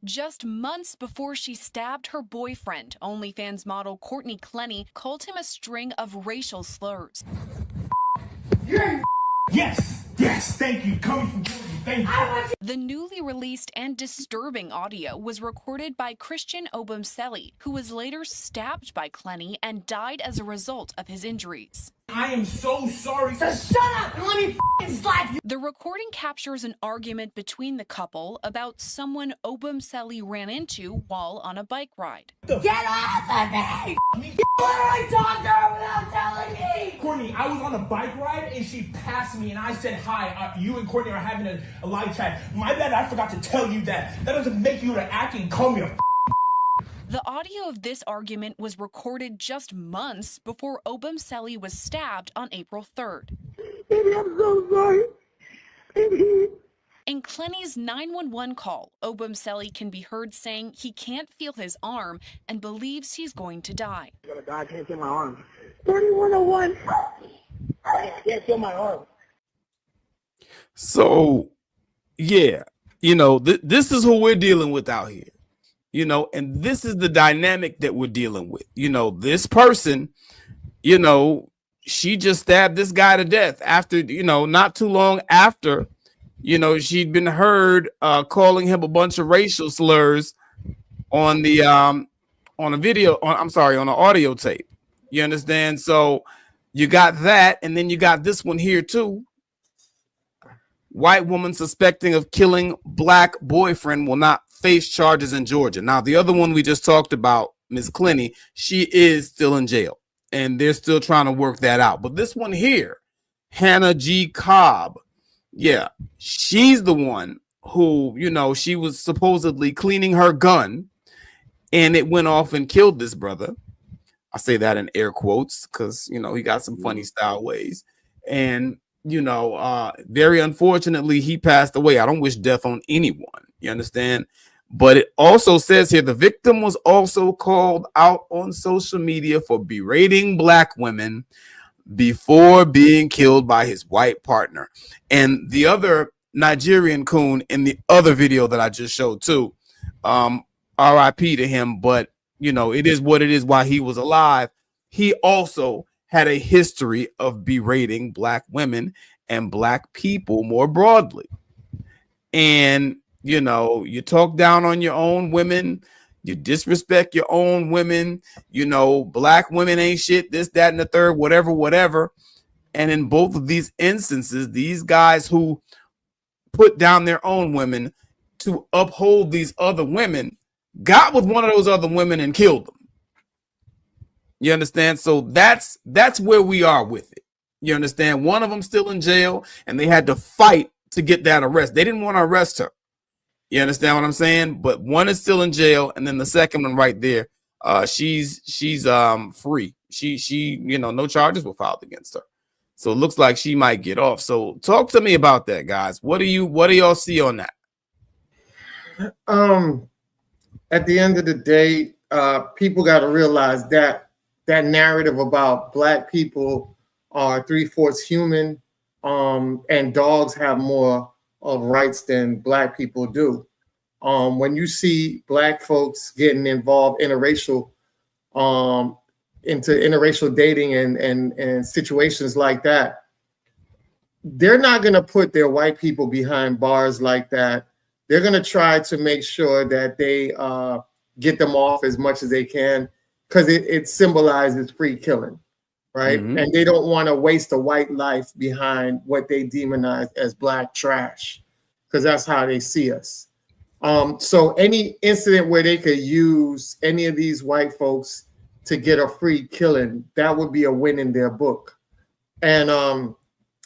Just months before she stabbed her boyfriend, OnlyFans model Courtney Clenny called him a string of racial slurs. Yes, thank you. Coming from Georgia, thank you. The newly released and disturbing audio was recorded by Christian Obumseli, who was later stabbed by Clenny and died as a result of his injuries. I am so sorry. So shut up and let me slap you. The recording captures an argument between the couple about someone Obumseli ran into while on a bike ride. Get off of me! You literally talked to her without telling me! Courtney, I was on a bike ride and she passed me and I said, hi, you and Courtney are having a live chat. My bad, I forgot to tell you that. That doesn't make you to act and call me a The audio of this argument was recorded just months before Obumseli was stabbed on April 3rd. Baby, I'm so sorry. Baby. In Clenny's 911 call, Obumseli can be heard saying he can't feel his arm and believes he's going to die. I'm gonna die, I can't feel my arm. 3101. I can't feel my arm. So, yeah, you know, this is who we're dealing with out here. You know, and this is the dynamic that we're dealing with. You know, this person, you know, she just stabbed this guy to death after, you know, not too long after, you know, she'd been heard calling him a bunch of racial slurs on the on a video, on an audio tape. You understand? So you got that, and then you got this one here too. White woman suspecting of killing black boyfriend will not face charges in Georgia. Now, the other one we just talked about, Miss Clenny, she is still in jail, and they're still trying to work that out. But this one here, Hannah G. Cobb, yeah, she's the one who, you know, she was supposedly cleaning her gun, and it went off and killed this brother. I say that in air quotes because, you know, he got some funny style ways. And, you know, very unfortunately, he passed away. I don't wish death on anyone. You understand? But it also says here the victim was also called out on social media for berating black women before being killed by his white partner. And the other Nigerian coon in the other video that I just showed too, RIP to him, but you know, it is what it is. While he was alive, he also had a history of berating black women and black people more broadly. And you know, you talk down on your own women, you disrespect your own women, you know, black women ain't shit, this, that, and the third, whatever. And in both of these instances, these guys who put down their own women to uphold these other women got with one of those other women and killed them. You understand? So that's where we are with it. You understand? One of them still in jail, and they had to fight to get that arrest. They didn't want to arrest her. You understand what I'm saying? But one is still in jail, and then the second one right there, she's free. She you know, no charges were filed against her. So it looks like she might get off. So talk to me about that, guys. What do y'all see on that? At the end of the day, people got to realize that narrative about black people are 3/4 human, and dogs have more of rights than black people do. When you see black folks getting involved interracial, into interracial dating and situations like that, they're not going to put their white people behind bars like that. They're going to try to make sure that they get them off as much as they can, because it symbolizes free killing, right? Mm-hmm. And they don't want to waste a white life behind what they demonize as black trash, because that's how they see us. So any incident where they could use any of these white folks to get a free killing, that would be a win in their book. And a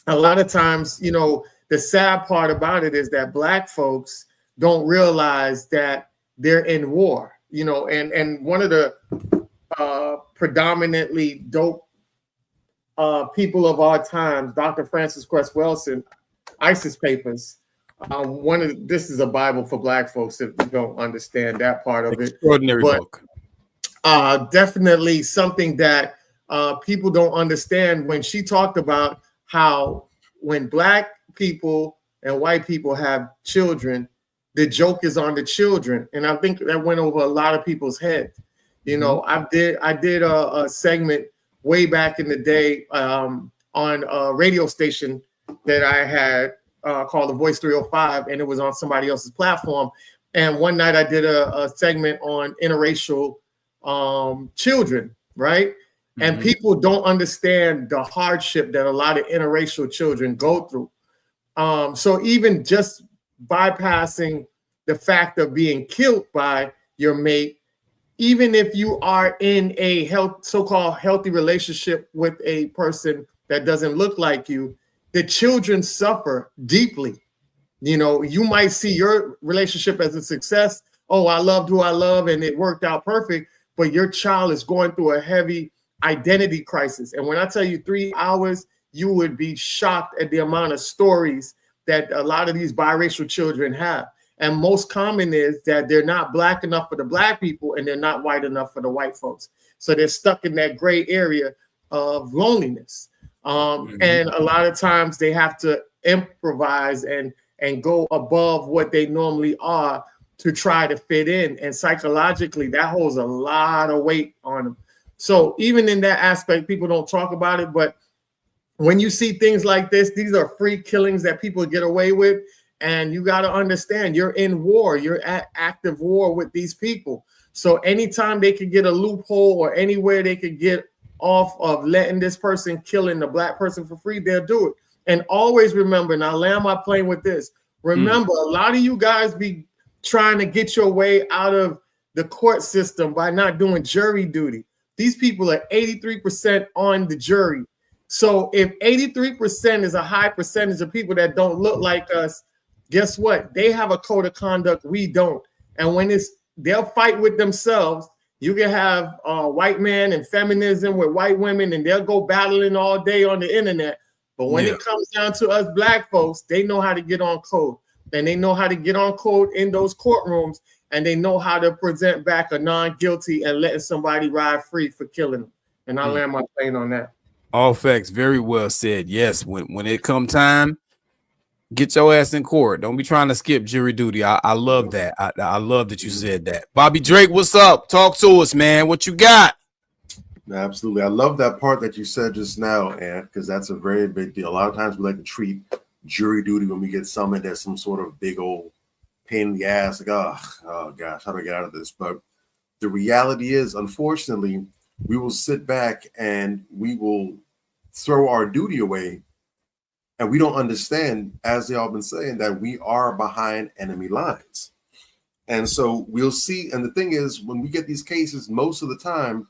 lot of times, you know, the sad part about it is that black folks don't realize that they're in war, you know, and one of the predominantly dope people of our times, Dr. Francis Cress Welsing, ISIS Papers. This is a Bible for black folks if you don't understand that part of it. Extraordinary book. Definitely something that people don't understand when she talked about how when black people and white people have children, the joke is on the children. And I think that went over a lot of people's heads. You know, I did a segment way back in the day on a radio station that I had called The Voice 305, and it was on somebody else's platform. And one night I did a segment on interracial children, right? And people don't understand the hardship that a lot of interracial children go through. So even just bypassing the fact of being killed by your mate, even if you are in a so-called healthy relationship with a person that doesn't look like you, the children suffer deeply. You know, you might see your relationship as a success. Oh, I loved who I love and it worked out perfect. But your child is going through a heavy identity crisis. And when I tell you 3 hours, you would be shocked at the amount of stories that a lot of these biracial children have. And most common is that they're not black enough for the black people and they're not white enough for the white folks. So they're stuck in that gray area of loneliness. And a lot of times they have to improvise and go above what they normally are to try to fit in. And psychologically, that holds a lot of weight on them. So even in that aspect, people don't talk about it. But when you see things like this, these are free killings that people get away with. And you got to understand, you're in war. You're at active war with these people. So anytime they could get a loophole or anywhere they could get off of letting this person killing the black person for free, they'll do it. And always remember, and I'll land my plane with this. Remember, a lot of you guys be trying to get your way out of the court system by not doing jury duty. These people are 83% on the jury. So if 83% is a high percentage of people that don't look like us, guess what? They have a code of conduct we don't. And when they'll fight with themselves. You can have white men and feminism with white women, and they'll go battling all day on the internet. But when it comes down to us black folks, they know how to get on code. And they know how to get on code in those courtrooms, and they know how to present back a non-guilty and letting somebody ride free for killing them. And I land my plane on that. All facts, very well said. Yes, when it come time, get your ass in court. Don't be trying to skip jury duty. I love that. I love that you said that. Bobby Drake, what's up? Talk to us, man. What you got? Absolutely. I love that part that you said just now, Ant, because that's a very big deal. A lot of times we like to treat jury duty when we get summoned as some sort of big old pain in the ass. Like, oh gosh, how do I get out of this? But the reality is, unfortunately, we will sit back and we will throw our duty away. And we don't understand, as they all been saying, that we are behind enemy lines. And so we'll see. And the thing is, when we get these cases, most of the time,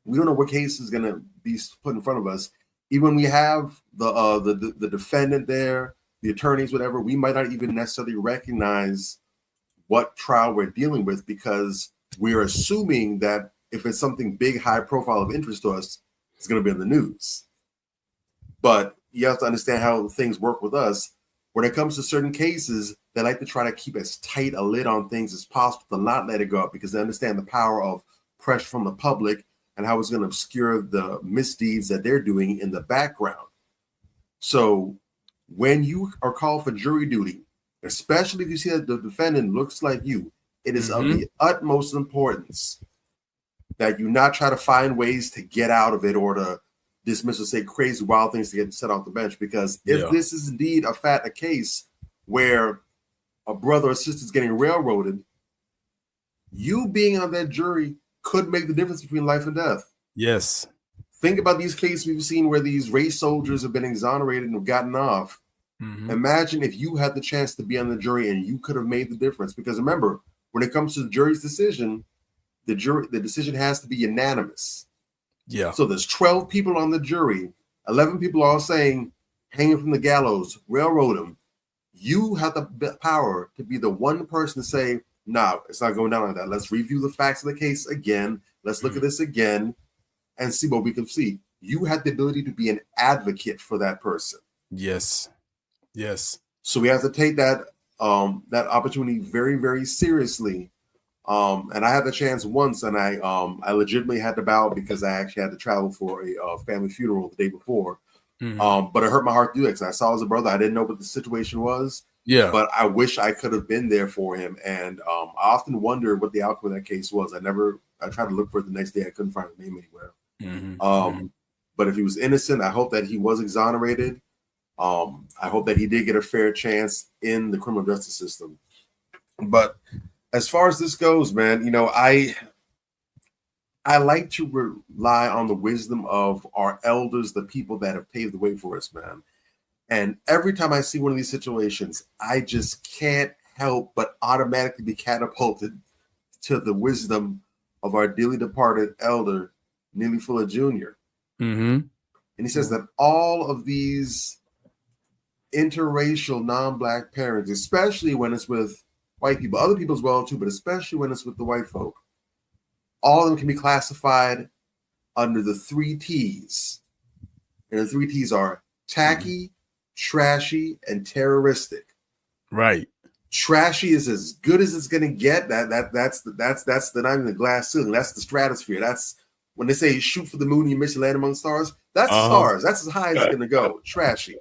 we don't know what case is going to be put in front of us. Even when we have the defendant there, the attorneys, whatever, we might not even necessarily recognize what trial we're dealing with, because we're assuming that if it's something big, high profile of interest to us, it's going to be in the news. But you have to understand how things work with us. When it comes to certain cases, they like to try to keep as tight a lid on things as possible to not let it go up, because they understand the power of pressure from the public and how it's going to obscure the misdeeds that they're doing in the background. So when you are called for jury duty, especially if you see that the defendant looks like you, it is of the utmost importance that you not try to find ways to get out of it or to dismiss or say crazy wild things to get set off the bench. Because if this is indeed a case where a brother or sister is getting railroaded, you being on that jury could make the difference between life and death. Yes. Think about these cases we've seen where these race soldiers have been exonerated and have gotten off. Imagine if you had the chance to be on the jury and you could have made the difference. Because remember, when it comes to the jury's decision, the decision has to be unanimous. Yeah. So there's 12 people on the jury, 11 people are saying, hang him from the gallows, railroad him. You have the power to be the one person to say, no, it's not going down like that. Let's review the facts of the case again. Let's look at this again and see what we can see. You had the ability to be an advocate for that person. Yes. Yes. So we have to take that opportunity very, very seriously. And I had the chance once, and I legitimately had to bow because I actually had to travel for a family funeral the day before. But it hurt my heart to do it because I saw him as a brother. I didn't know what the situation was. Yeah. But I wish I could have been there for him. And I often wonder what the outcome of that case was. I tried to look for it the next day. I couldn't find his name anywhere. But if he was innocent, I hope that he was exonerated. I hope that he did get a fair chance in the criminal justice system. But as far as this goes, man, I like to rely on the wisdom of our elders, the people that have paved the way for us, man. And every time I see one of these situations, I just can't help but automatically be catapulted to the wisdom of our dearly departed elder, Neely Fuller Jr. And he says that all of these interracial non-Black parents, especially when it's with white people, other people as well too, but especially when it's with the white folk, all of them can be classified under the 3 T's. And the 3 T's are tacky, trashy, and terroristic. Right. Trashy is as good as it's gonna get. That's not even the glass ceiling. That's the stratosphere. That's when they say shoot for the moon and you miss your land among stars. That's the stars. That's as high as it's gonna go. Trashy.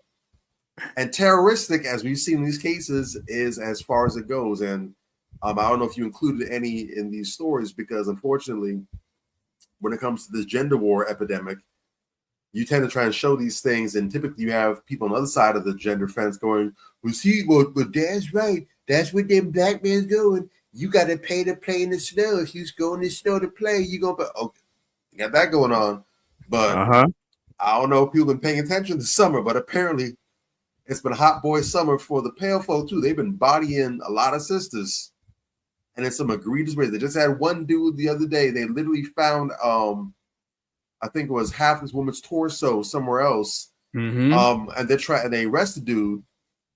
And terroristic, as we've seen in these cases, is as far as it goes. And I don't know if you included any in these stories because, unfortunately, when it comes to this gender war epidemic, you tend to try and show these things, and typically you have people on the other side of the gender fence going, well, see, well, Dad's right. That's what them Black men's doing. You got to pay to play in the snow. If you go in the snow to play, you going to okay, you got that going on. But I don't know if people have been paying attention this summer, but apparently it's been a hot boy summer for the pale folk, too. They've been bodying a lot of sisters. And in some egregious ways. They just had one dude the other day. They literally found, I think it was half this woman's torso somewhere else. And they arrested the dude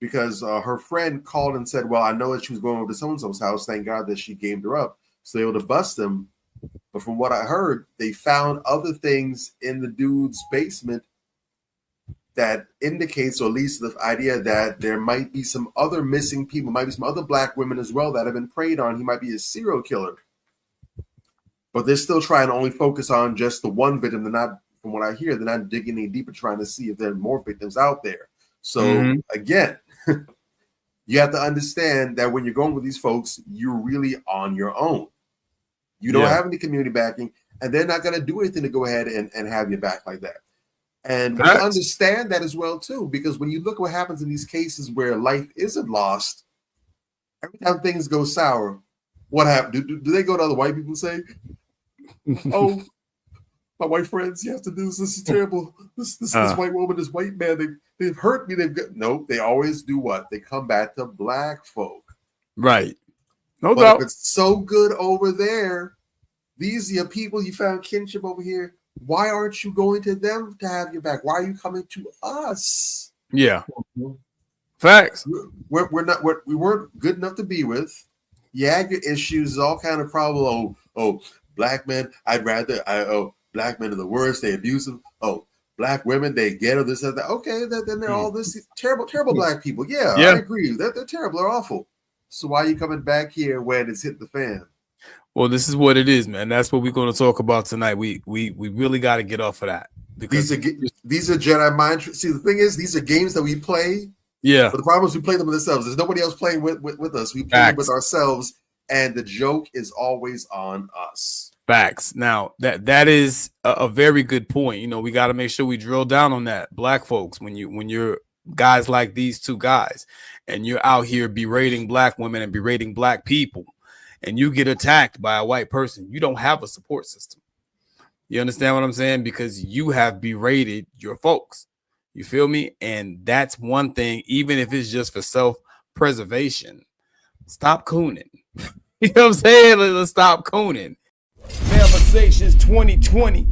because her friend called and said, well, I know that she was going over to so-and-so's house. Thank God that she gamed her up. So they were able to bust him. But from what I heard, they found other things in the dude's basement that indicates, or at least the idea that there might be some other missing people, might be some other Black women as well that have been preyed on. He might be a serial killer. But they're still trying to only focus on just the one victim. They're not, from what I hear, they're not digging any deeper, trying to see if there are more victims out there. So again, you have to understand that when you're going with these folks, you're really on your own. You don't have any community backing, and they're not going to do anything to go ahead and have you back like that. And we understand that as well, too, because when you look at what happens in these cases where life isn't lost, every time things go sour, what happens? Do they go to other white people and say, oh, my white friends, you have to do this. This is terrible. This white woman, this white man, they've hurt me. No, they always do what? They come back to Black folk. Right. No but doubt. If it's so good over there, these are your people, you found kinship over here. Why aren't you going to them to have your back? Why are you coming to us? Yeah. Facts. We weren't good enough to be with. You had your issues, all kind of problem. Oh, Black men, Black men are the worst, they abusive. Oh, Black women, they ghetto, this and that. Okay, then they're all this terrible Black people. Yeah, I agree. They're terrible, they're awful. So why are you coming back here when it's hit the fan? Well, this is what it is, man. That's what we're going to talk about tonight. We really got to get off of that because these are Jedi mind tricks. See, the thing is, these are games that we play. Yeah. But the problem is we play them with ourselves. There's nobody else playing with us. We play them with ourselves, and the joke is always on us. Facts. Now that is a very good point. You know, we got to make sure we drill down on that. Black folks, when you're guys like these two guys, and you're out here berating Black women and berating Black people, and you get attacked by a white person, you don't have a support system. You understand what I'm saying? Because you have berated your folks. You feel me? And that's one thing, even if it's just for self-preservation. Stop cooning. You know what I'm saying? Let's stop cooning. Conversations 2020.